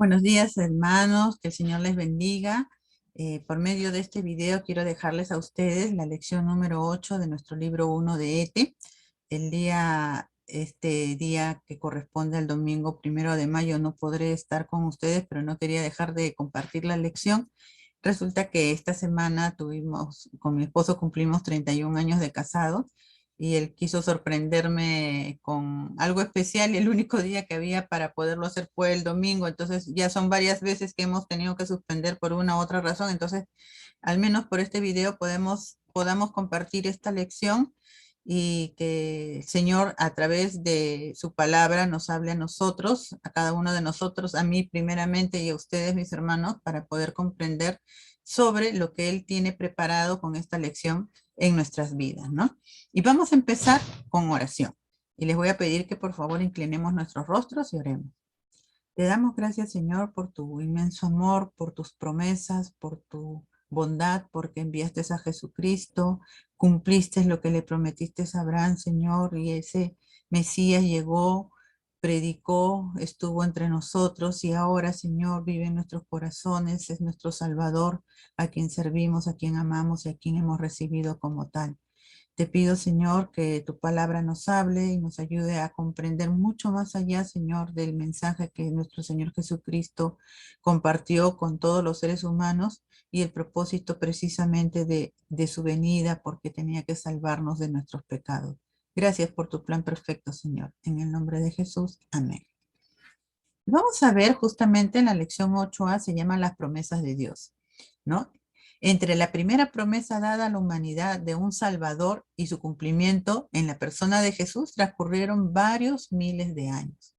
Buenos días, hermanos, que el Señor les bendiga. Por medio de este video quiero dejarles a ustedes la lección número 8 de nuestro libro 1 de ETE. Este día que corresponde al domingo 1 de mayo no podré estar con ustedes, pero no quería dejar de compartir la lección. Resulta que esta semana con mi esposo cumplimos 31 años de casados y él quiso sorprenderme con algo especial y el único día que había para poderlo hacer fue el domingo. Entonces ya son varias veces que hemos tenido que suspender por una u otra razón. Entonces, al menos por este video podamos compartir esta lección y que el Señor a través de su palabra nos hable a nosotros, a cada uno de nosotros, a mí primeramente y a ustedes, mis hermanos, para poder comprender sobre lo que Él tiene preparado con esta lección en nuestras vidas, ¿no? Y vamos a empezar con oración. Y les voy a pedir que por favor inclinemos nuestros rostros y oremos. Te damos gracias, Señor, por tu inmenso amor, por tus promesas, por tu bondad, porque enviaste a Jesucristo, cumpliste lo que le prometiste a Abraham, Señor, y ese Mesías llegó, predicó, estuvo entre nosotros y ahora, Señor, vive en nuestros corazones, es nuestro Salvador, a quien servimos, a quien amamos y a quien hemos recibido como tal. Te pido, Señor, que tu palabra nos hable y nos ayude a comprender mucho más allá, Señor, del mensaje que nuestro Señor Jesucristo compartió con todos los seres humanos y el propósito precisamente de su venida, porque tenía que salvarnos de nuestros pecados. Gracias por tu plan perfecto, Señor. En el nombre de Jesús. Amén. Vamos a ver justamente en la lección 8a, se llama las promesas de Dios, ¿no? Entre la primera promesa dada a la humanidad de un Salvador y su cumplimiento en la persona de Jesús transcurrieron varios miles de años.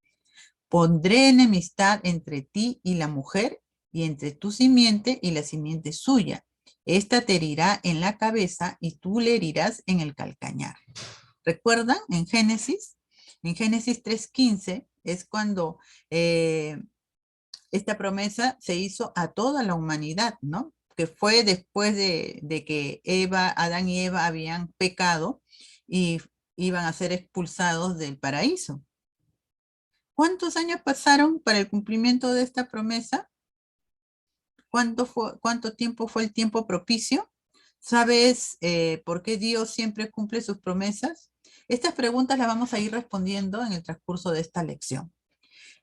Pondré enemistad entre ti y la mujer y entre tu simiente y la simiente suya. Esta te herirá en la cabeza y tú le herirás en el calcañar. ¿Recuerdan? En Génesis 3:15 es cuando esta promesa se hizo a toda la humanidad, ¿no? Que fue después de que Adán y Eva habían pecado y iban a ser expulsados del paraíso. ¿Cuántos años pasaron para el cumplimiento de esta promesa? ¿Cuánto tiempo fue el tiempo propicio? ¿Sabes por qué Dios siempre cumple sus promesas? Estas preguntas las vamos a ir respondiendo en el transcurso de esta lección.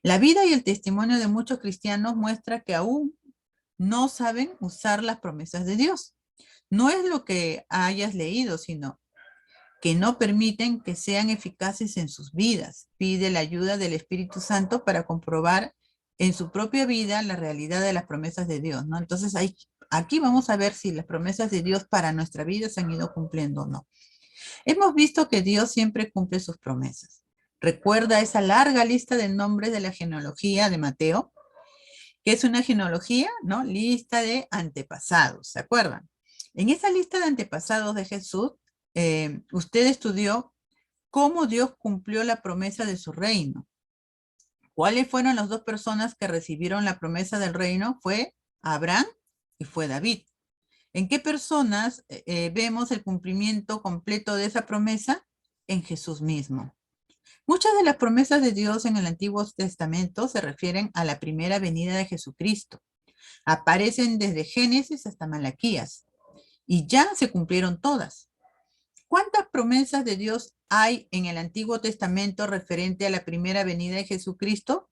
La vida y el testimonio de muchos cristianos muestra que aún no saben usar las promesas de Dios. No es lo que hayas leído, sino que no permiten que sean eficaces en sus vidas. Pide la ayuda del Espíritu Santo para comprobar en su propia vida la realidad de las promesas de Dios, ¿no? Entonces, aquí vamos a ver si las promesas de Dios para nuestra vida se han ido cumpliendo o no. Hemos visto que Dios siempre cumple sus promesas. Recuerda esa larga lista de nombres de la genealogía de Mateo, que es una genealogía, ¿no? Lista de antepasados, ¿se acuerdan? En esa lista de antepasados de Jesús, usted estudió cómo Dios cumplió la promesa de su reino. ¿Cuáles fueron las dos personas que recibieron la promesa del reino? Fue Abraham y fue David. ¿En qué personas vemos el cumplimiento completo de esa promesa? En Jesús mismo. Muchas de las promesas de Dios en el Antiguo Testamento se refieren a la primera venida de Jesucristo. Aparecen desde Génesis hasta Malaquías y ya se cumplieron todas. ¿Cuántas promesas de Dios hay en el Antiguo Testamento referente a la primera venida de Jesucristo?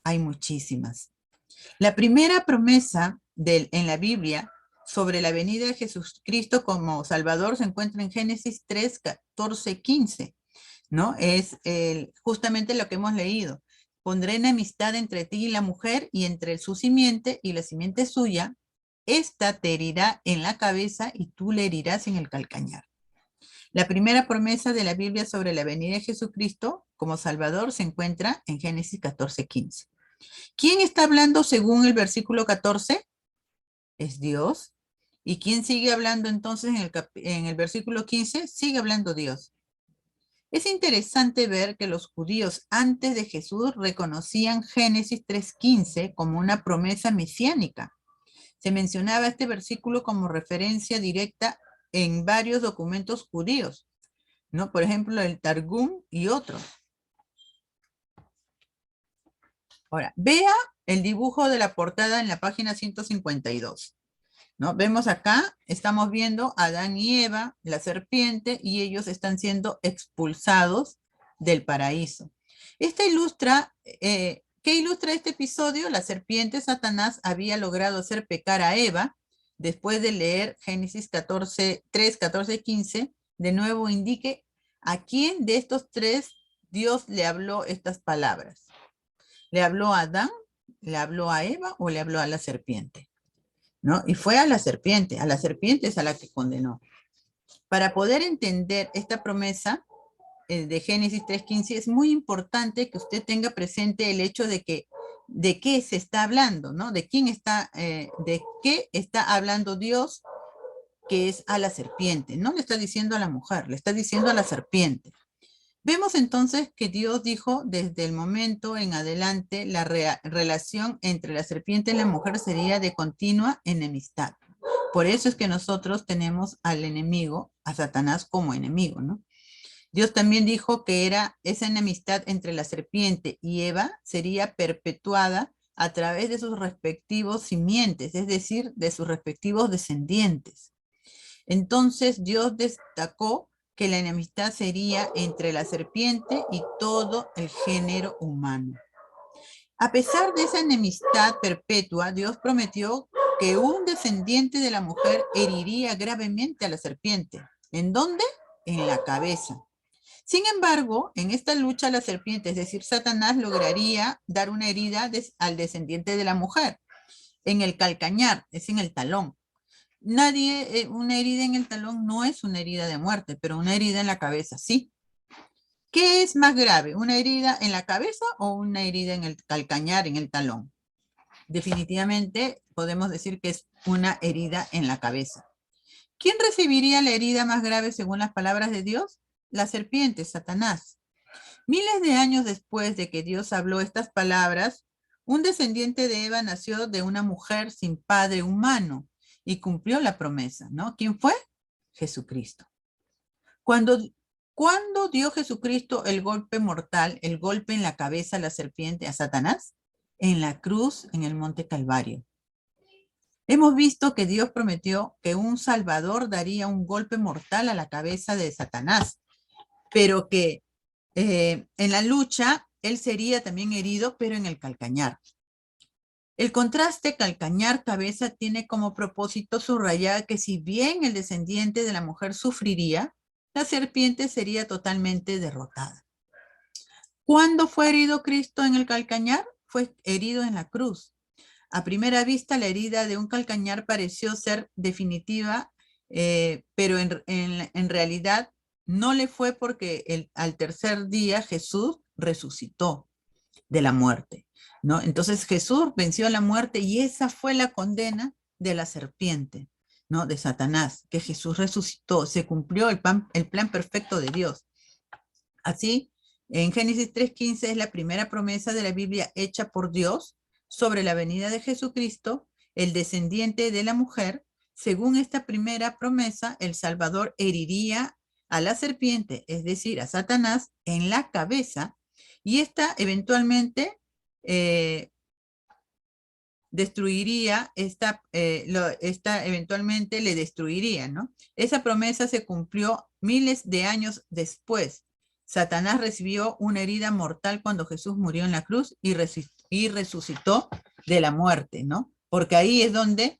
Hay muchísimas. La primera promesa en la Biblia sobre la venida de Jesucristo como Salvador se encuentra en Génesis 3, 14, 15, ¿no? Es justamente lo que hemos leído. Pondré enemistad entre ti y la mujer y entre su simiente y la simiente suya. Esta te herirá en la cabeza y tú le herirás en el calcañar. La primera promesa de la Biblia sobre la venida de Jesucristo como Salvador se encuentra en Génesis 14, 15. ¿Quién está hablando según el versículo 14? Es Dios. ¿Y quién sigue hablando entonces en el versículo 15? Sigue hablando Dios. Es interesante ver que los judíos antes de Jesús reconocían Génesis 3:15 como una promesa mesiánica. Se mencionaba este versículo como referencia directa en varios documentos judíos, ¿no? Por ejemplo, el Targum y otros. Ahora, vea el dibujo de la portada en la página 152. ¿No? Vemos acá, estamos viendo a Adán y Eva, la serpiente, y ellos están siendo expulsados del paraíso. Esta ilustra, ¿qué ilustra este episodio? La serpiente, Satanás, había logrado hacer pecar a Eva. Después de leer Génesis 14, 3, 14, 15, de nuevo indique a quién de estos tres Dios le habló estas palabras. ¿Le habló a Adán, le habló a Eva o le habló a la serpiente? ¿No? Y fue a la serpiente es a la que condenó. Para poder entender esta promesa de Génesis 3:15, es muy importante que usted tenga presente el hecho de que de qué se está hablando, ¿no? De quién está, de qué está hablando Dios, que es a la serpiente. No le está diciendo a la mujer, le está diciendo a la serpiente. Vemos entonces que Dios dijo desde el momento en adelante la relación entre la serpiente y la mujer sería de continua enemistad. Por eso es que nosotros tenemos al enemigo, a Satanás como enemigo, ¿no? Dios también dijo que esa enemistad entre la serpiente y Eva sería perpetuada a través de sus respectivos simientes, es decir, de sus respectivos descendientes. Entonces Dios destacó que la enemistad sería entre la serpiente y todo el género humano. A pesar de esa enemistad perpetua, Dios prometió que un descendiente de la mujer heriría gravemente a la serpiente. ¿En dónde? En la cabeza. Sin embargo, en esta lucha la serpiente, es decir, Satanás, lograría dar una herida al descendiente de la mujer, en el calcañar, es en el talón. Una herida en el talón no es una herida de muerte, pero una herida en la cabeza, sí. ¿Qué es más grave, una herida en la cabeza o una herida en el calcañar, en el talón? Definitivamente podemos decir que es una herida en la cabeza. ¿Quién recibiría la herida más grave según las palabras de Dios? La serpiente, Satanás. Miles de años después de que Dios habló estas palabras, un descendiente de Eva nació de una mujer sin padre humano y cumplió la promesa, ¿no? ¿Quién fue? Jesucristo. ¿Cuándo dio Jesucristo el golpe mortal, el golpe en la cabeza a la serpiente, a Satanás? En la cruz, en el monte Calvario. Hemos visto que Dios prometió que un Salvador daría un golpe mortal a la cabeza de Satanás, pero que en la lucha él sería también herido, pero en el calcañar. El contraste calcañar-cabeza tiene como propósito subrayar que si bien el descendiente de la mujer sufriría, la serpiente sería totalmente derrotada. ¿Cuándo fue herido Cristo en el calcañar? Fue herido en la cruz. A primera vista, la herida de un calcañar pareció ser definitiva, pero en realidad no le fue porque al tercer día Jesús resucitó de la muerte, ¿no? Entonces Jesús venció a la muerte y esa fue la condena de la serpiente, ¿no? De Satanás, que Jesús resucitó, se cumplió el plan perfecto de Dios. Así, en Génesis 3:15 es la primera promesa de la Biblia hecha por Dios sobre la venida de Jesucristo, el descendiente de la mujer. Según esta primera promesa, el Salvador heriría a la serpiente, es decir, a Satanás, en la cabeza, y esta eventualmente eventualmente le destruiría, ¿no? Esa promesa se cumplió miles de años después. Satanás recibió una herida mortal cuando Jesús murió en la cruz y resucitó de la muerte, ¿no? Porque ahí es donde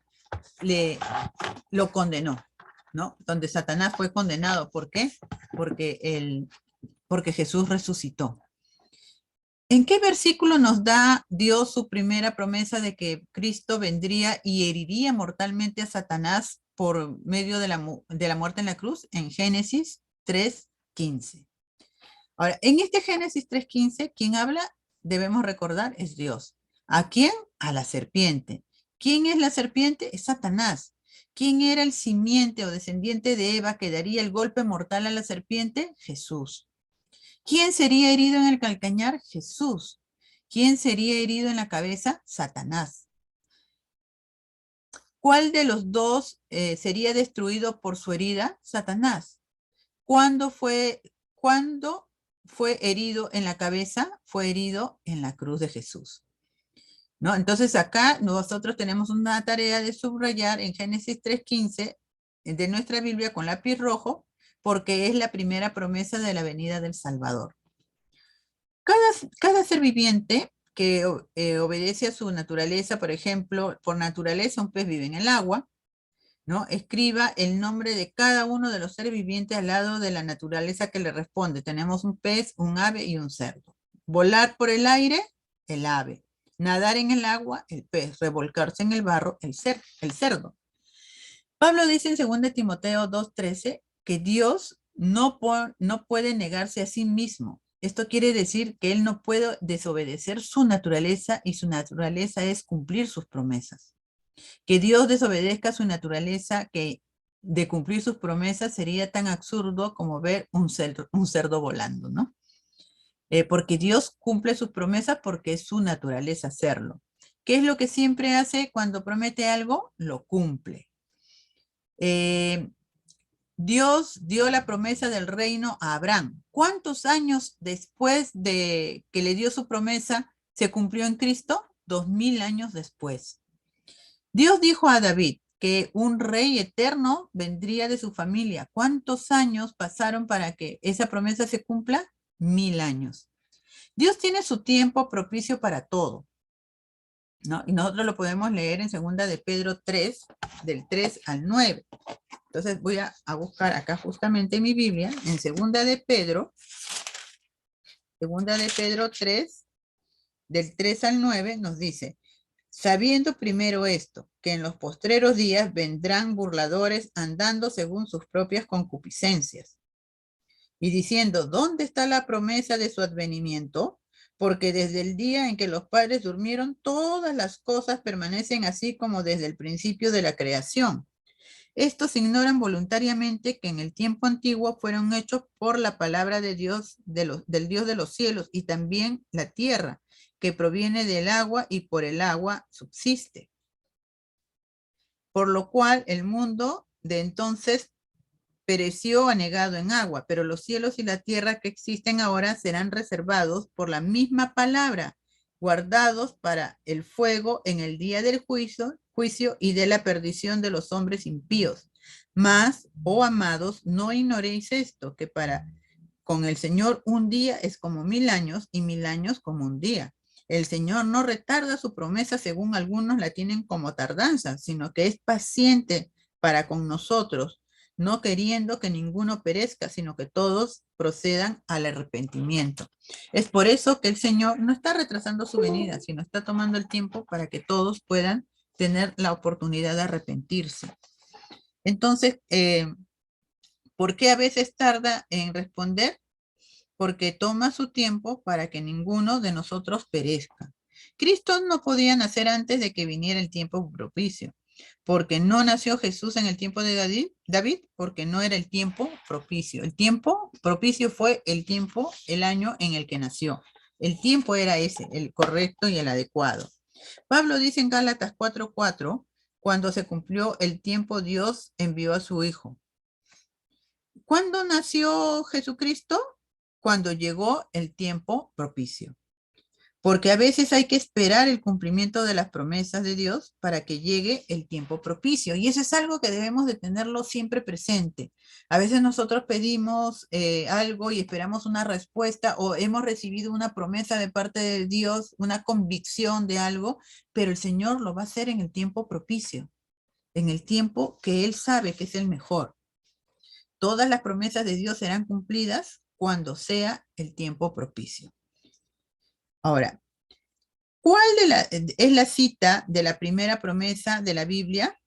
lo condenó, ¿no? Donde Satanás fue condenado. ¿Por qué? Porque Jesús resucitó. ¿En qué versículo nos da Dios su primera promesa de que Cristo vendría y heriría mortalmente a Satanás por medio de la muerte en la cruz? En Génesis 3:15. Ahora, en este Génesis 3:15, quien habla, debemos recordar, es Dios. ¿A quién? A la serpiente. ¿Quién es la serpiente? Es Satanás. ¿Quién era el simiente o descendiente de Eva que daría el golpe mortal a la serpiente? Jesús. ¿Quién sería herido en el calcañar? Jesús. ¿Quién sería herido en la cabeza? Satanás. ¿Cuál de los dos sería destruido por su herida? Satanás. ¿Cuándo fue herido en la cabeza? Fue herido en la cruz de Jesús. ¿no? Entonces acá nosotros tenemos una tarea de subrayar en Génesis 3:15 de nuestra Biblia con lápiz rojo, porque es la primera promesa de la venida del Salvador. Cada ser viviente que obedece a su naturaleza, por ejemplo, por naturaleza un pez vive en el agua, ¿no? Escriba el nombre de cada uno de los seres vivientes al lado de la naturaleza que le responde. Tenemos un pez, un ave y un cerdo. Volar por el aire, el ave. Nadar en el agua, el pez. Revolcarse en el barro, el cerdo. Pablo dice en 2 Timoteo 2:13 que Dios no puede negarse a sí mismo. Esto quiere decir que él no puede desobedecer su naturaleza y su naturaleza es cumplir sus promesas. Que Dios desobedezca su naturaleza que de cumplir sus promesas sería tan absurdo como ver un cerdo volando, ¿no? Porque Dios cumple sus promesas porque es su naturaleza hacerlo. ¿Qué es lo que siempre hace cuando promete algo? Lo cumple. Dios dio la promesa del reino a Abraham. ¿Cuántos años después de que le dio su promesa se cumplió en Cristo? 2000 años después. Dios dijo a David que un rey eterno vendría de su familia. ¿Cuántos años pasaron para que esa promesa se cumpla? 1000 años. Dios tiene su tiempo propicio para todo, ¿no? Y nosotros lo podemos leer en 2 de Pedro 3, del 3 al 9. Entonces voy a buscar acá justamente mi Biblia, en 2 de Pedro 3, del 3 al 9, nos dice, sabiendo primero esto, que en los postreros días vendrán burladores andando según sus propias concupiscencias, y diciendo, ¿dónde está la promesa de su advenimiento? Porque desde el día en que los padres durmieron, todas las cosas permanecen así como desde el principio de la creación. Estos ignoran voluntariamente que en el tiempo antiguo fueron hechos por la palabra de Dios, del Dios de los cielos, y también la tierra, que proviene del agua y por el agua subsiste. Por lo cual el mundo de entonces pereció anegado en agua, pero los cielos y la tierra que existen ahora serán reservados por la misma palabra, guardados para el fuego en el día del juicio y de la perdición de los hombres impíos. Mas, oh amados, no ignoréis esto, que con el Señor un día es como 1000 años y 1000 años como un día. El Señor no retarda su promesa según algunos la tienen como tardanza, sino que es paciente para con nosotros, no queriendo que ninguno perezca, sino que todos procedan al arrepentimiento. Es por eso que el Señor no está retrasando su venida, sino está tomando el tiempo para que todos puedan tener la oportunidad de arrepentirse. Entonces, ¿por qué a veces tarda en responder? Porque toma su tiempo para que ninguno de nosotros perezca. Cristo no podía nacer antes de que viniera el tiempo propicio, porque no nació Jesús en el tiempo de David, porque no era el tiempo propicio. El tiempo propicio fue el año en el que nació. El tiempo era ese, el correcto y el adecuado. Pablo dice en Gálatas 4:4, cuando se cumplió el tiempo, Dios envió a su Hijo. ¿Cuándo nació Jesucristo? Cuando llegó el tiempo propicio. Porque a veces hay que esperar el cumplimiento de las promesas de Dios para que llegue el tiempo propicio. Y eso es algo que debemos de tenerlo siempre presente. A veces nosotros pedimos algo y esperamos una respuesta o hemos recibido una promesa de parte de Dios, una convicción de algo, pero el Señor lo va a hacer en el tiempo propicio, en el tiempo que Él sabe que es el mejor. Todas las promesas de Dios serán cumplidas cuando sea el tiempo propicio. Ahora, ¿cuál es la cita de la primera promesa de la Biblia?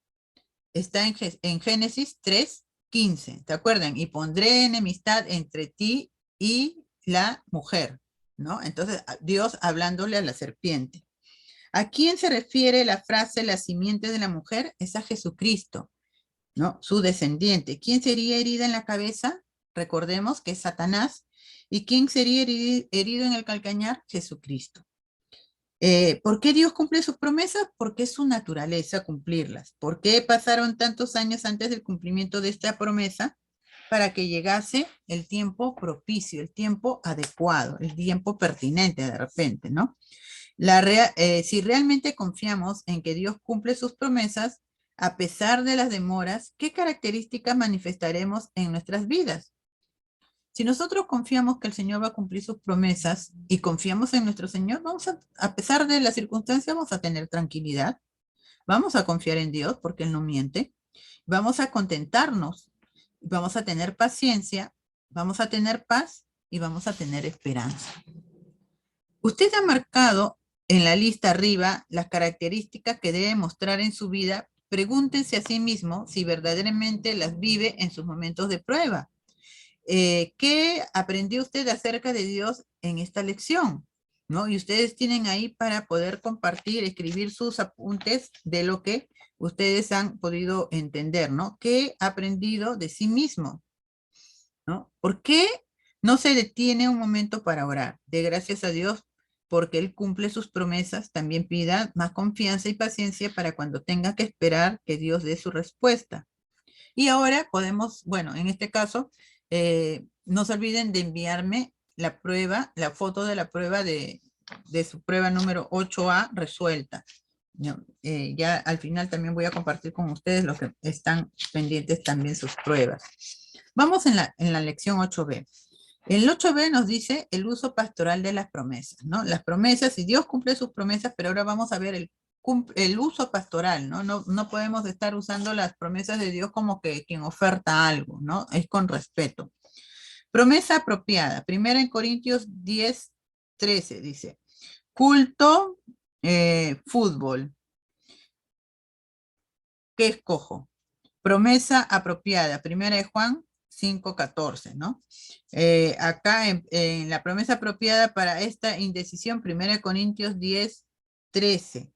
Está en Génesis 3:15. ¿Te acuerdan? Y pondré enemistad entre ti y la mujer, ¿no? Entonces, Dios hablándole a la serpiente. ¿A quién se refiere la frase la simiente de la mujer? Es a Jesucristo, ¿no? Su descendiente. ¿Quién sería herida en la cabeza? Recordemos que es Satanás. ¿Y quién sería herido en el calcañar? Jesucristo. ¿Por qué Dios cumple sus promesas? Porque es su naturaleza cumplirlas. ¿Por qué pasaron tantos años antes del cumplimiento de esta promesa? Para que llegase el tiempo propicio, el tiempo adecuado, el tiempo pertinente de repente, ¿no? Si realmente confiamos en que Dios cumple sus promesas, a pesar de las demoras, ¿qué características manifestaremos en nuestras vidas? Si nosotros confiamos que el Señor va a cumplir sus promesas y confiamos en nuestro Señor, a pesar de las circunstancias, vamos a tener tranquilidad, vamos a confiar en Dios porque Él no miente, vamos a contentarnos, vamos a tener paciencia, vamos a tener paz y vamos a tener esperanza. Usted ha marcado en la lista arriba las características que debe mostrar en su vida. Pregúntense a sí mismo si verdaderamente las vive en sus momentos de prueba. ¿Qué aprendió usted acerca de Dios en esta lección? ¿No? Y ustedes tienen ahí para poder compartir, escribir sus apuntes de lo que ustedes han podido entender, ¿no? ¿Qué ha aprendido de sí mismo? ¿No? ¿Por qué no se detiene un momento para orar? De gracias a Dios porque Él cumple sus promesas. También pida más confianza y paciencia para cuando tenga que esperar que Dios dé su respuesta. Y ahora podemos, bueno, en este caso, no se olviden de enviarme la prueba, la foto de la prueba de su prueba número 8A resuelta. Ya al final también voy a compartir con ustedes los que están pendientes también sus pruebas. Vamos en la lección 8B. El 8B nos dice el uso pastoral de las promesas, ¿no? Las promesas, y Dios cumple sus promesas, pero ahora vamos a ver el uso pastoral, ¿no? No podemos estar usando las promesas de Dios como que quien oferta algo, ¿no? Es con respeto. Promesa apropiada. Primera en Corintios 10:13 dice, culto, fútbol. ¿Qué escojo? Promesa apropiada. Primera de Juan 5:14, ¿no? Acá en la promesa apropiada para esta indecisión, Primera de Corintios 10:13.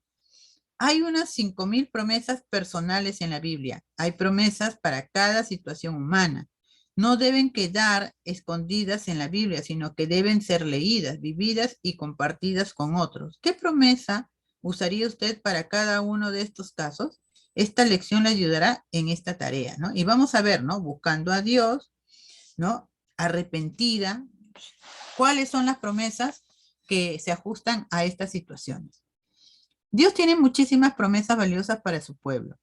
Hay unas 5.000 promesas personales en la Biblia. Hay promesas para cada situación humana. No deben quedar escondidas en la Biblia, sino que deben ser leídas, vividas y compartidas con otros. ¿Qué promesa usaría usted para cada uno de estos casos? Esta lección le ayudará en esta tarea, ¿no? Y vamos a ver, ¿no? Buscando a Dios, ¿no? Arrepentida. ¿Cuáles son las promesas que se ajustan a estas situaciones? Dios tiene muchísimas promesas valiosas para su pueblo.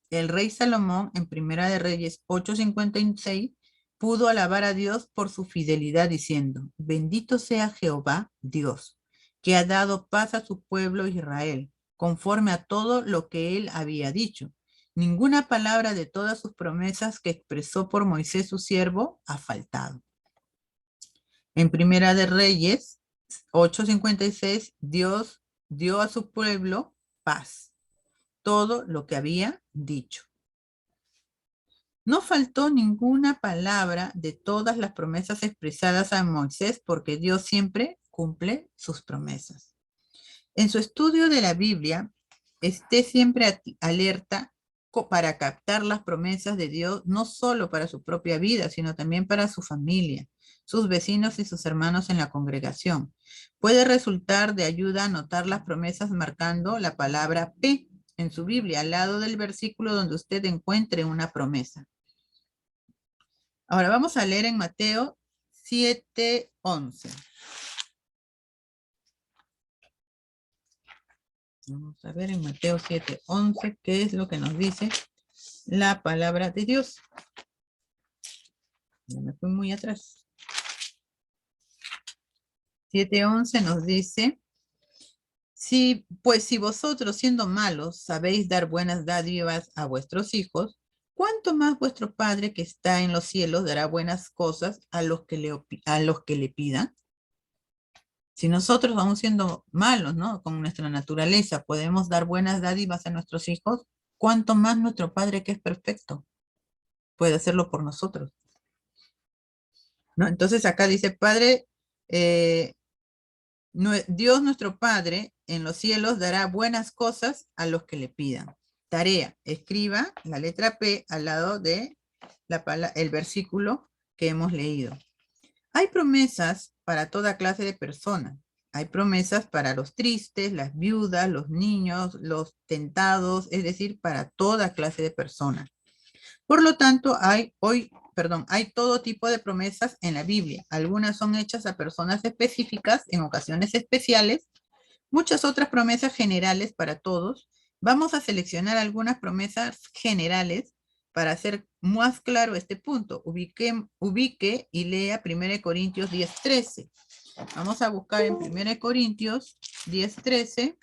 El rey Salomón, en Primera de Reyes 8:56, pudo alabar a Dios por su fidelidad diciendo, bendito sea Jehová, Dios, que ha dado paz a su pueblo Israel, conforme a todo lo que él había dicho. Ninguna palabra de todas sus promesas que expresó por Moisés su siervo ha faltado. En Primera de Reyes 8:56, Dios dio a su pueblo paz, todo lo que había dicho. No faltó ninguna palabra de todas las promesas expresadas a Moisés porque Dios siempre cumple sus promesas. En su estudio de la Biblia, esté siempre alerta para captar las promesas de Dios, no solo para su propia vida, sino también para su familia, sus vecinos y sus hermanos en la congregación. Puede resultar de ayuda anotar las promesas marcando la palabra P en su Biblia, al lado del versículo donde usted encuentre una promesa. Ahora vamos a leer en Mateo 7:11. Vamos a ver en Mateo 7:11 qué es lo que nos dice la palabra de Dios. Ya me fui muy atrás. 7:11 nos dice, pues si vosotros siendo malos sabéis dar buenas dádivas a vuestros hijos, ¿cuánto más vuestro Padre que está en los cielos dará buenas cosas a los que le pidan? Si nosotros vamos siendo malos, ¿no? Con nuestra naturaleza, podemos dar buenas dádivas a nuestros hijos, ¿cuánto más nuestro Padre que es perfecto puede hacerlo por nosotros? ¿No? Entonces acá dice, Padre, Dios nuestro Padre en los cielos dará buenas cosas a los que le pidan. Tarea, escriba la letra P al lado de el versículo que hemos leído. Hay promesas para toda clase de personas. Hay promesas para los tristes, las viudas, los niños, los tentados, es decir, para toda clase de personas. Por lo tanto, hay todo tipo de promesas en la Biblia. Algunas son hechas a personas específicas en ocasiones especiales. muchas otras promesas generales para todos. Vamos a seleccionar algunas promesas generales para hacer más claro este punto. Ubique y lea 1 Corintios 10:13. Vamos a buscar en 1 Corintios 10:13.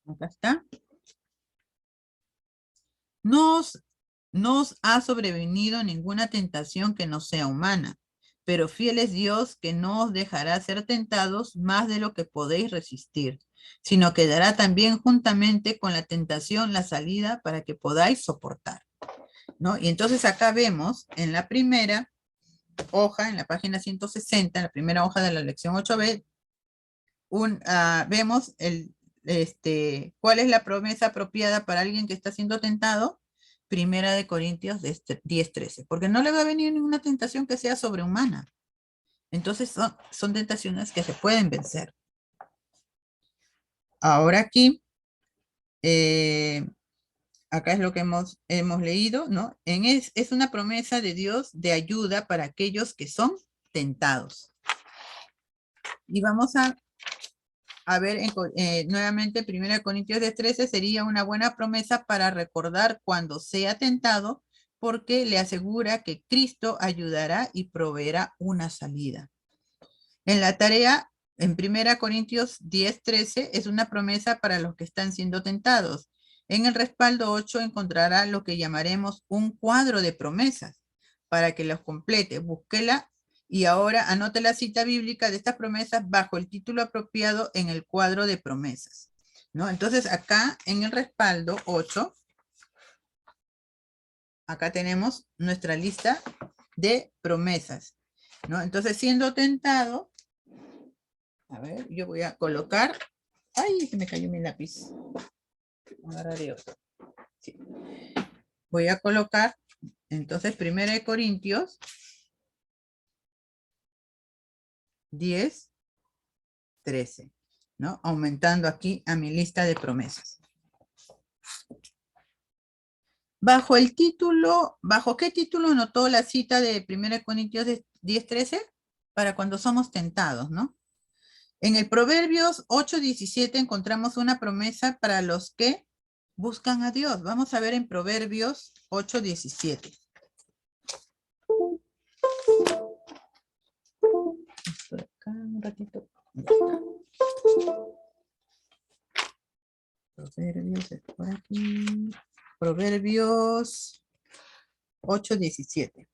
Acá está. Nos ha sobrevenido ninguna tentación que no sea humana, pero fiel es Dios que no os dejará ser tentados más de lo que podéis resistir, sino que dará también juntamente con la tentación la salida para que podáis soportar, ¿no? Y entonces acá vemos en la primera hoja, en la página 160, en la primera hoja de la lección 8b, vemos cuál es la promesa apropiada para alguien que está siendo tentado. 1 Corintios 10:13, porque no le va a venir ninguna tentación que sea sobrehumana. Entonces son tentaciones que se pueden vencer. Ahora aquí, acá es lo que hemos leído, ¿no? Es una promesa de Dios de ayuda para aquellos que son tentados. Y vamos a ver, nuevamente, 1 Corintios 10:13 sería una buena promesa para recordar cuando sea tentado, porque le asegura que Cristo ayudará y proveerá una salida. En la tarea, en 1 Corintios 10:13, es una promesa para los que están siendo tentados. En el respaldo 8 encontrará lo que llamaremos un cuadro de promesas. Para que los complete, búsquela y ahora anote la cita bíblica de estas promesas bajo el título apropiado en el cuadro de promesas, ¿no? Entonces acá en el respaldo 8, acá tenemos nuestra lista de promesas, ¿no? Entonces, siendo tentado, a ver, yo voy a colocar, ay, se me cayó mi lápiz, agarraré otro. Sí. Voy a colocar, entonces, 1 Corintios 10:13, ¿no? Aumentando aquí a mi lista de promesas. ¿Bajo el título, bajo qué título anotó la cita de 1 Corintios 10:13? Para cuando somos tentados, ¿no? En el Proverbios 8:17 encontramos una promesa para los que buscan a Dios. Vamos a ver en Proverbios 8:17. Estoy acá un ratito. Proverbios, por aquí. Proverbios 8:17.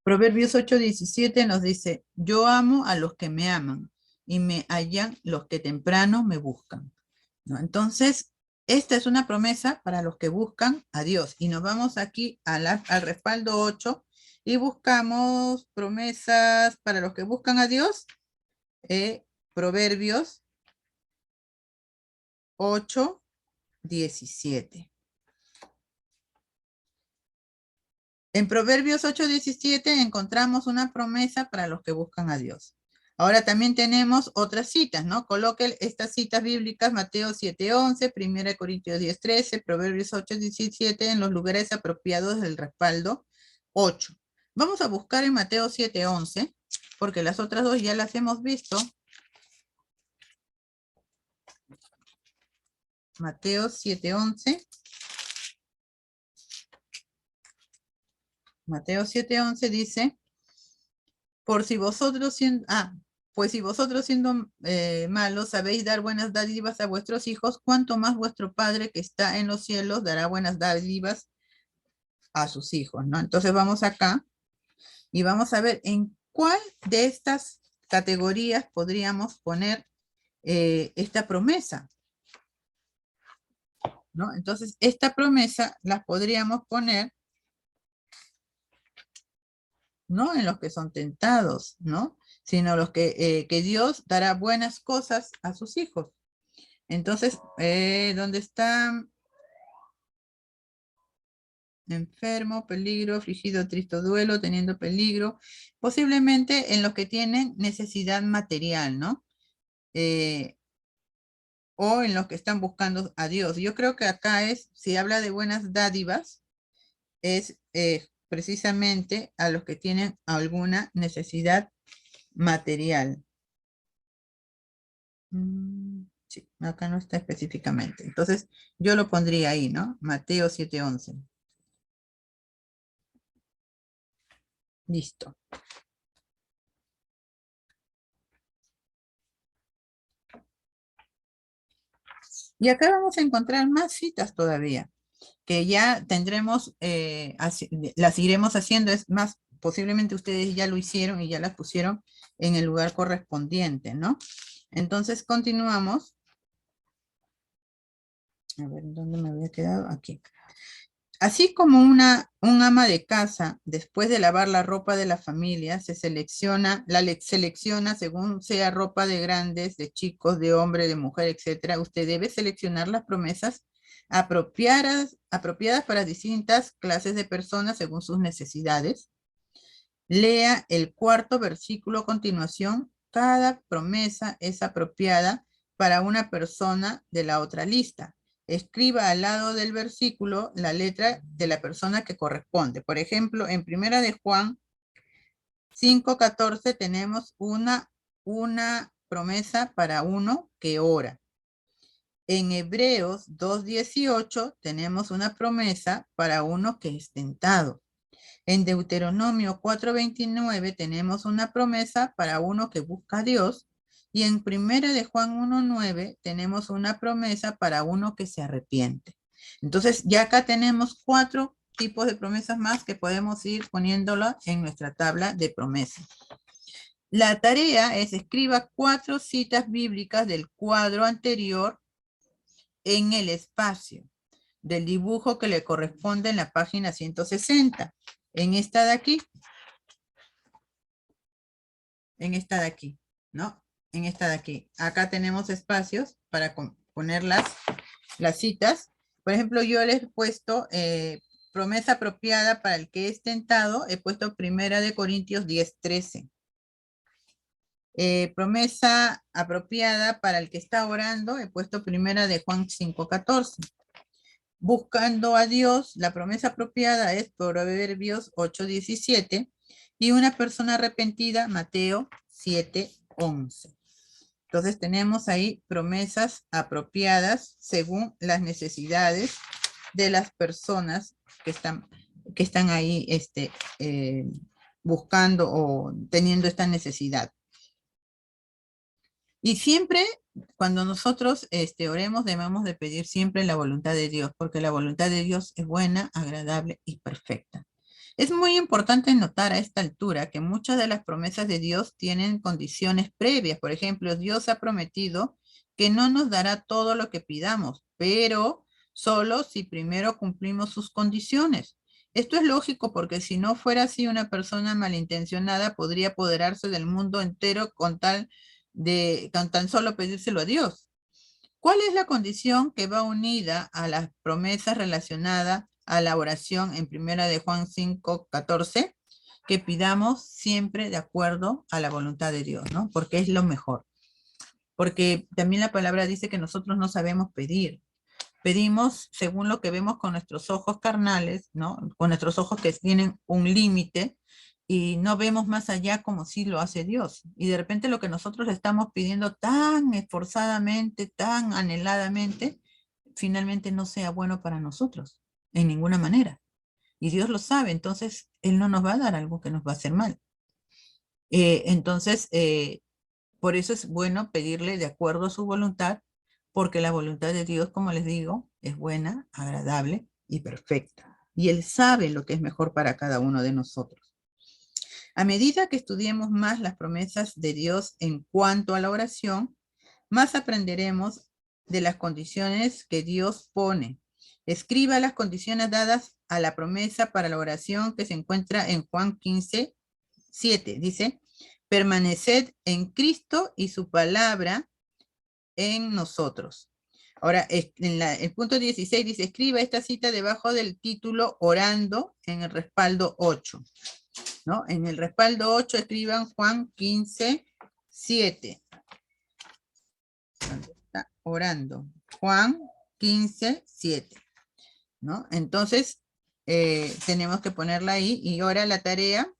Proverbios 8:17 nos dice, yo amo a los que me aman y me hallan los que temprano me buscan, ¿no? Entonces, esta es una promesa para los que buscan a Dios. Y nos vamos aquí al respaldo 8 y buscamos promesas para los que buscan a Dios. Proverbios 8:17. En Proverbios 8:17 encontramos una promesa para los que buscan a Dios. Ahora también tenemos otras citas, ¿no? Coloque estas citas bíblicas, Mateo 7:11, 1 Corintios 10:13, Proverbios 8:17, en los lugares apropiados del respaldo 8. Vamos a buscar en Mateo 7:11, porque las otras dos ya las hemos visto. Mateo 7:11. Mateo 7:11 dice, por si vosotros siendo, pues si vosotros siendo malos sabéis dar buenas dádivas a vuestros hijos, cuánto más vuestro Padre que está en los cielos dará buenas dádivas a sus hijos, ¿no? Entonces vamos acá y vamos a ver en cuál de estas categorías podríamos poner esta promesa, ¿no? Entonces esta promesa la podríamos poner, no en los que son tentados, ¿no? Sino los que Dios dará buenas cosas a sus hijos. Entonces, ¿dónde está? Enfermo, peligro, afligido, triste, duelo, teniendo peligro. Posiblemente en los que tienen necesidad material, ¿no? O en los que están buscando a Dios. Yo creo que acá si habla de buenas dádivas, es precisamente a los que tienen alguna necesidad material. Sí, acá no está específicamente. Entonces, yo lo pondría ahí, ¿no? Mateo 7:11. Listo. Y acá vamos a encontrar más citas todavía, que ya tendremos, las iremos haciendo, es más, posiblemente ustedes ya lo hicieron y ya las pusieron en el lugar correspondiente, ¿no? Entonces, continuamos. A ver, ¿dónde me había quedado? Aquí. Así como un ama de casa, después de lavar la ropa de la familia, selecciona según sea ropa de grandes, de chicos, de hombre, de mujer, etcétera. Usted debe seleccionar las promesas apropiadas para distintas clases de personas según sus necesidades. Lea el cuarto versículo a continuación. Cada promesa es apropiada para una persona de la otra lista. Escriba al lado del versículo la letra de la persona que corresponde. Por ejemplo, en Primera de Juan 5:14 tenemos una promesa para uno que ora. En Hebreos 2:18 tenemos una promesa para uno que es tentado. En Deuteronomio 4:29 tenemos una promesa para uno que busca a Dios. Y en Primera de Juan 1:9 tenemos una promesa para uno que se arrepiente. Entonces, ya acá tenemos 4 tipos de promesas más que podemos ir poniéndolo en nuestra tabla de promesas. La tarea es escriba 4 citas bíblicas del cuadro anterior en el espacio del dibujo que le corresponde en la página 160. En esta de aquí, ¿no? En esta de aquí. Acá tenemos espacios para poner las citas. Por ejemplo, yo les he puesto promesa apropiada para el que es tentado. He puesto Primera de Corintios 10:13. Promesa apropiada para el que está orando. He puesto Primera de Juan 5:14. Buscando a Dios, la promesa apropiada es Proverbios 8:17 y una persona arrepentida, Mateo 7:11. Entonces tenemos ahí promesas apropiadas según las necesidades de las personas que están ahí buscando o teniendo esta necesidad. Y siempre, cuando nosotros oremos, debemos de pedir siempre la voluntad de Dios, porque la voluntad de Dios es buena, agradable y perfecta. Es muy importante notar a esta altura que muchas de las promesas de Dios tienen condiciones previas. Por ejemplo, Dios ha prometido que no nos dará todo lo que pidamos, pero solo si primero cumplimos sus condiciones. Esto es lógico porque si no fuera así, una persona malintencionada podría apoderarse del mundo entero con tan solo pedírselo a Dios. ¿Cuál es la condición que va unida a las promesas relacionadas a la oración en Primera de Juan 5:14? Que pidamos siempre de acuerdo a la voluntad de Dios, ¿no? Porque es lo mejor. Porque también la palabra dice que nosotros no sabemos pedir. Pedimos según lo que vemos con nuestros ojos carnales, ¿no? Con nuestros ojos que tienen un límite y no vemos más allá como si lo hace Dios. Y de repente lo que nosotros le estamos pidiendo tan esforzadamente, tan anheladamente, finalmente no sea bueno para nosotros, en ninguna manera. Y Dios lo sabe, entonces Él no nos va a dar algo que nos va a hacer mal. Entonces, por eso es bueno pedirle de acuerdo a su voluntad, porque la voluntad de Dios, como les digo, es buena, agradable y perfecta. Y Él sabe lo que es mejor para cada uno de nosotros. A medida que estudiemos más las promesas de Dios en cuanto a la oración, más aprenderemos de las condiciones que Dios pone. Escriba las condiciones dadas a la promesa para la oración que se encuentra en Juan 15:7. Dice, permaneced en Cristo y su palabra en nosotros. Ahora, el punto 16 dice, escriba esta cita debajo del título Orando en el respaldo 8. ¿No? En el respaldo 8 escriban Juan 15:7. ¿Dónde está? Orando. Juan 15:7. ¿No? Entonces, tenemos que ponerla ahí. Y ahora la tarea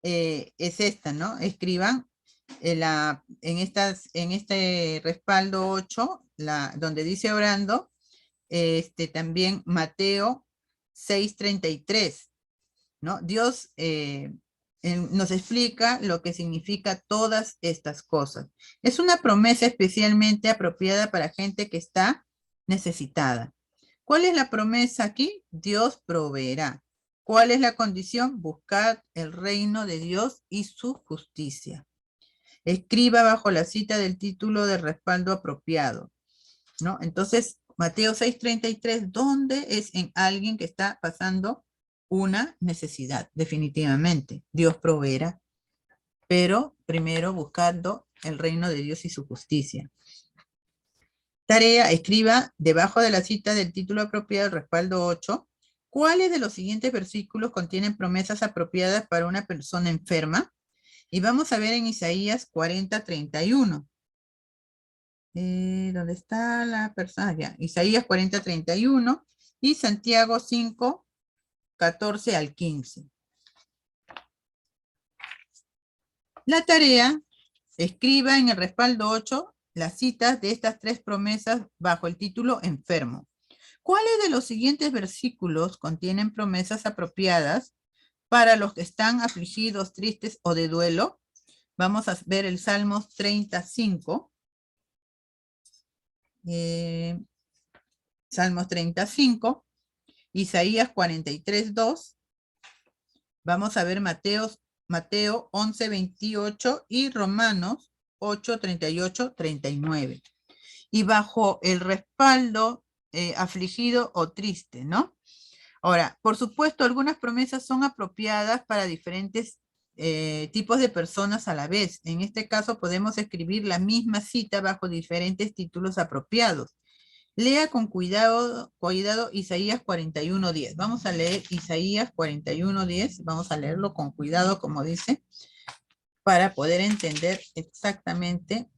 es esta, ¿no? Escriban en este respaldo 8, donde dice orando, también Mateo 6:33, ¿no? Dios nos explica lo que significa todas estas cosas. Es una promesa especialmente apropiada para gente que está necesitada. ¿Cuál es la promesa aquí? Dios proveerá. ¿Cuál es la condición? Buscad el reino de Dios y su justicia. Escriba bajo la cita del título de respaldo apropiado, ¿no? Entonces, Mateo 6:33, ¿dónde es en alguien que está pasando una necesidad? Definitivamente, Dios proveerá, pero primero buscando el reino de Dios y su justicia. Tarea, escriba debajo de la cita del título apropiado, respaldo 8, ¿cuáles de los siguientes versículos contienen promesas apropiadas para una persona enferma? Y vamos a ver en Isaías 40:31. ¿Dónde está la persona? Ya, Isaías 40:31 y Santiago 5:14 al 15. La tarea, escriba en el respaldo 8 las citas de estas tres promesas bajo el título enfermo. ¿Cuáles de los siguientes versículos contienen promesas apropiadas para los que están afligidos, tristes o de duelo? Vamos a ver el Salmos 35. Salmos 35, Isaías 43:2. Vamos a ver Mateo 11:28 y Romanos 8:38-39. Y bajo el respaldo afligido o triste, ¿no? Ahora, por supuesto, algunas promesas son apropiadas para diferentes tipos de personas a la vez. En este caso, podemos escribir la misma cita bajo diferentes títulos apropiados. Lea con cuidado Isaías 41:10. Vamos a leer Isaías 41:10. Vamos a leerlo con cuidado, como dice, para poder entender exactamente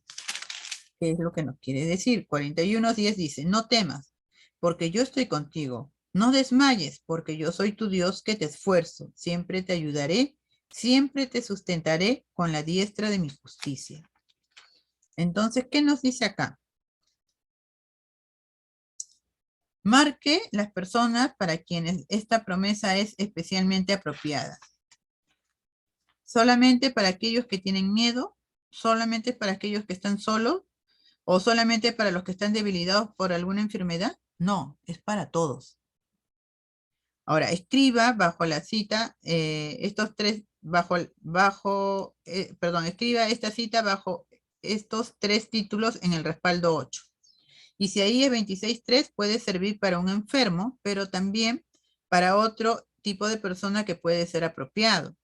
qué es lo que nos quiere decir. 41:10 dice, no temas, porque yo estoy contigo. No desmayes, porque yo soy tu Dios que te esfuerzo. Siempre te ayudaré, siempre te sustentaré con la diestra de mi justicia. Entonces, ¿qué nos dice acá? Marque las personas para quienes esta promesa es especialmente apropiada. Solamente para aquellos que tienen miedo, solamente para aquellos que están solos, o solamente para los que están debilitados por alguna enfermedad. No, es para todos. Ahora, escriba bajo la cita escriba esta cita bajo estos tres títulos en el respaldo 8. Isaías 26:3 puede servir para un enfermo, pero también para otro tipo de persona que puede ser apropiado.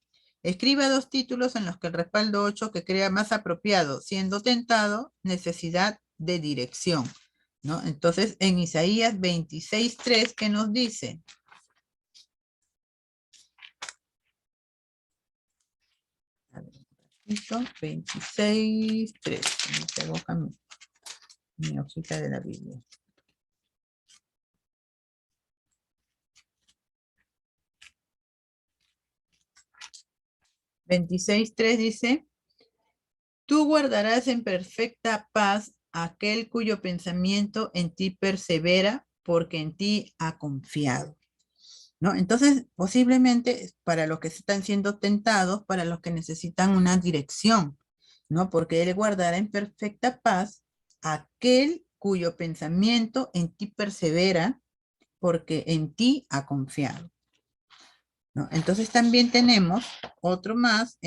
Escriba dos títulos en los que el respaldo 8 que crea más apropiado, siendo tentado, necesidad de dirección, ¿no? Entonces, en Isaías 26:3, ¿qué nos dice? A ver, 26:3. Me pegó mi hojita de la Biblia. 26:3 dice, tú guardarás en perfecta paz aquel cuyo pensamiento en ti persevera, porque en ti ha confiado, ¿no? Entonces, posiblemente para los que están siendo tentados, para los que necesitan una dirección, ¿no? Porque Él guardará en perfecta paz aquel cuyo pensamiento en ti persevera, porque en ti ha confiado, ¿no? Entonces también tenemos otro más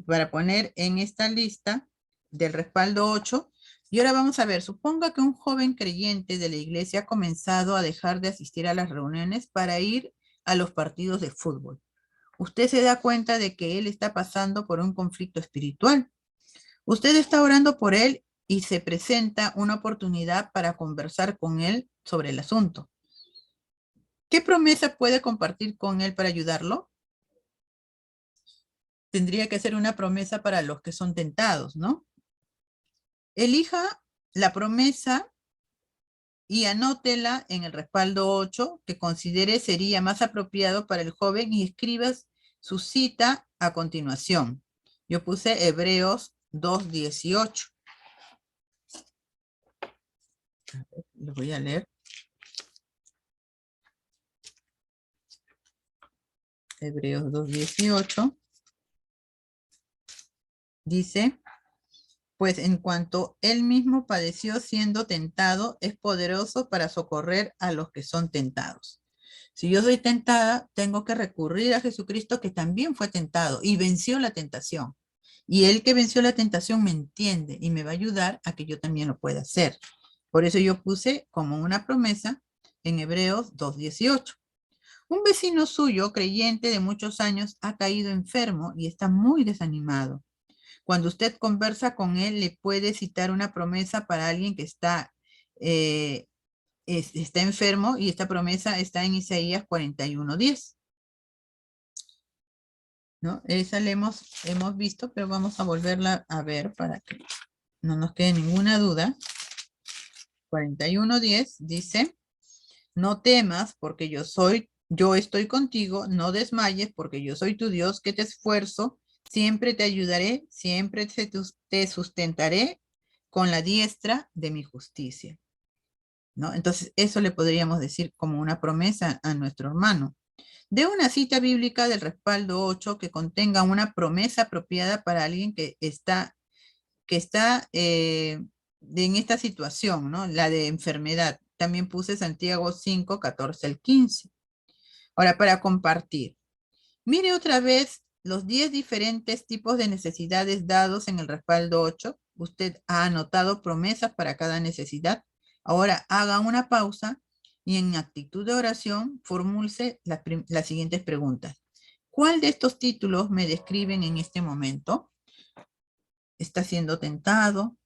para poner en esta lista del respaldo 8. Y ahora vamos a ver, suponga que un joven creyente de la iglesia ha comenzado a dejar de asistir a las reuniones para ir a los partidos de fútbol. Usted se da cuenta de que él está pasando por un conflicto espiritual. Usted está orando por él y se presenta una oportunidad para conversar con él sobre el asunto. ¿Qué promesa puede compartir con él para ayudarlo? Tendría que ser una promesa para los que son tentados, ¿no? Elija la promesa y anótela en el respaldo 8 que considere sería más apropiado para el joven y escribas su cita a continuación. Yo puse Hebreos 2:18. Lo voy a leer. Hebreos 2:18. Dice, pues en cuanto él mismo padeció siendo tentado, es poderoso para socorrer a los que son tentados. Si yo soy tentada, tengo que recurrir a Jesucristo que también fue tentado y venció la tentación. Y él que venció la tentación me entiende y me va a ayudar a que yo también lo pueda hacer. Por eso yo puse como una promesa en Hebreos 2:18. Un vecino suyo, creyente de muchos años, ha caído enfermo y está muy desanimado. Cuando usted conversa con él, le puede citar una promesa para alguien que eh, está enfermo, y esta promesa está en Isaías 41:10. ¿No? Esa la hemos visto, pero vamos a volverla a ver para que no nos quede ninguna duda. 41:10 dice, no temas porque yo estoy contigo, no desmayes porque yo soy tu Dios que te esfuerzo, siempre te ayudaré, siempre te sustentaré con la diestra de mi justicia. ¿No? Entonces, eso le podríamos decir como una promesa a nuestro hermano. De una cita bíblica del respaldo 8 que contenga una promesa apropiada para alguien que está en esta situación, ¿no? La de enfermedad. También puse Santiago 5:14 al 15. Ahora, para compartir. Mire otra vez los 10 diferentes tipos de necesidades dados en el respaldo 8. Usted ha anotado promesas para cada necesidad. Ahora haga una pausa y en actitud de oración formule las siguientes preguntas. ¿Cuál de estos títulos me describen en este momento? ¿Estás siendo tentado?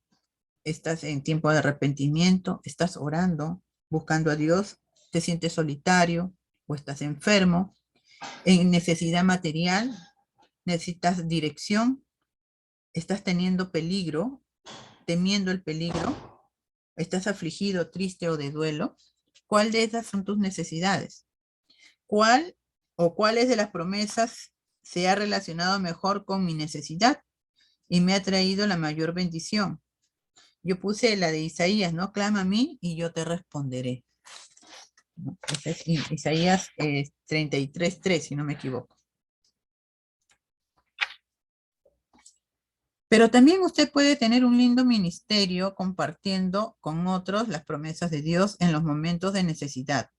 ¿Estás en tiempo de arrepentimiento? ¿Estás orando, buscando a Dios? ¿Te sientes solitario o estás enfermo? ¿En necesidad material? ¿Necesitas dirección? ¿Estás teniendo peligro, temiendo el peligro? ¿Estás afligido, triste o de duelo? ¿Cuál de esas son tus necesidades? ¿Cuál o cuáles de las promesas se ha relacionado mejor con mi necesidad y me ha traído la mayor bendición? Yo puse la de Isaías, ¿no? Clama a mí y yo te responderé. ¿No? Ese es Isaías 33:3, si no me equivoco. Pero también usted puede tener un lindo ministerio compartiendo con otros las promesas de Dios en los momentos de necesidad.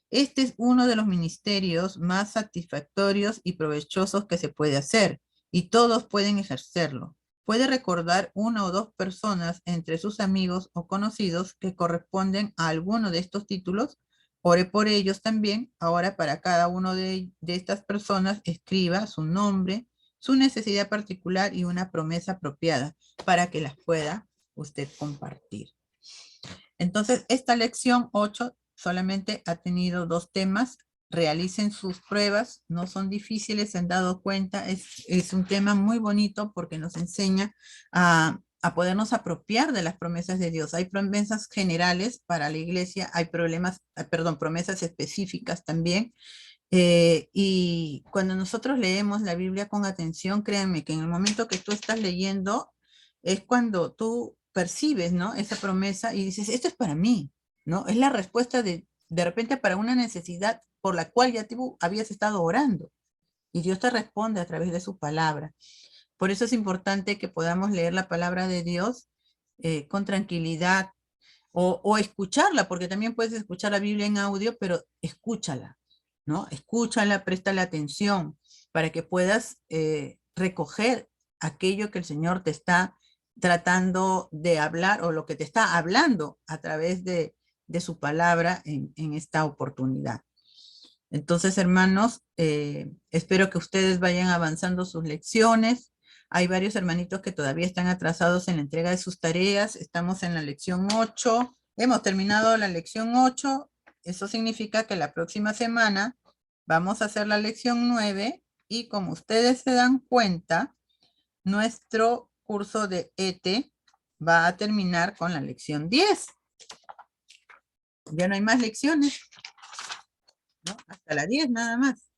Este es uno de los ministerios más satisfactorios y provechosos que se puede hacer, y todos pueden ejercerlo. Puede recordar una o dos personas entre sus amigos o conocidos que corresponden a alguno de estos títulos. Ore por ellos también. Ahora, para cada uno de estas personas, escriba su nombre, su necesidad particular y una promesa apropiada para que las pueda usted compartir. Entonces, esta lección 8 solamente ha tenido 2 temas. Realicen sus pruebas, no son difíciles, se han dado cuenta, es un tema muy bonito porque nos enseña a podernos apropiar de las promesas de Dios. Hay promesas generales para la iglesia, hay promesas específicas también. Y cuando nosotros leemos la Biblia con atención, créanme que en el momento que tú estás leyendo es cuando tú percibes, ¿no? Esa promesa y dices, esto es para mí, ¿no? Es la respuesta de repente para una necesidad por la cual ya tú habías estado orando. Y Dios te responde a través de su palabra. Por eso es importante que podamos leer la palabra de Dios con tranquilidad o escucharla, porque también puedes escuchar la Biblia en audio, pero escúchala, ¿no? Escúchala, préstale atención para que puedas recoger aquello que el Señor te está tratando de hablar o lo que te está hablando a través de su palabra en esta oportunidad. Entonces, hermanos, espero que ustedes vayan avanzando sus lecciones. Hay varios hermanitos que todavía están atrasados en la entrega de sus tareas. Estamos en la lección 8. Hemos terminado la lección 8. Eso significa que la próxima semana vamos a hacer la lección 9 y como ustedes se dan cuenta, nuestro curso de ETE va a terminar con la lección 10. Ya no hay más lecciones, ¿no? Hasta las 10 nada más.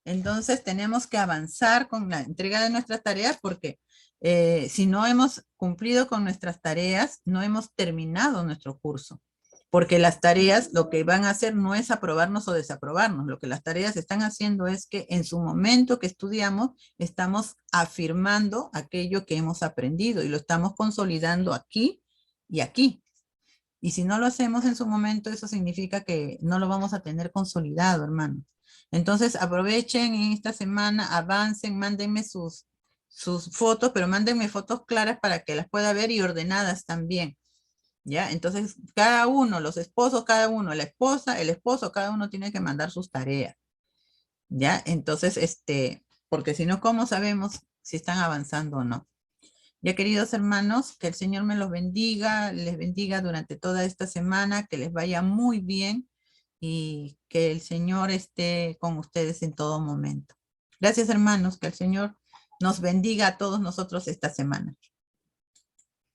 Entonces tenemos que avanzar con la entrega de nuestras tareas porque si no hemos cumplido con nuestras tareas, no hemos terminado nuestro curso. Porque las tareas lo que van a hacer no es aprobarnos o desaprobarnos. Lo que las tareas están haciendo es que en su momento que estudiamos, estamos afirmando aquello que hemos aprendido y lo estamos consolidando aquí y aquí. Y si no lo hacemos en su momento, eso significa que no lo vamos a tener consolidado, hermano. Entonces, aprovechen en esta semana, avancen, mándenme sus fotos, pero mándenme fotos claras para que las pueda ver y ordenadas también. ¿Ya? Entonces, cada uno, los esposos, cada uno, la esposa, el esposo, cada uno tiene que mandar sus tareas. ¿Ya? Entonces, porque si no, ¿cómo sabemos si están avanzando o no? Ya queridos hermanos, que el Señor me los bendiga, les bendiga durante toda esta semana, que les vaya muy bien y que el Señor esté con ustedes en todo momento. Gracias hermanos, que el Señor nos bendiga a todos nosotros esta semana.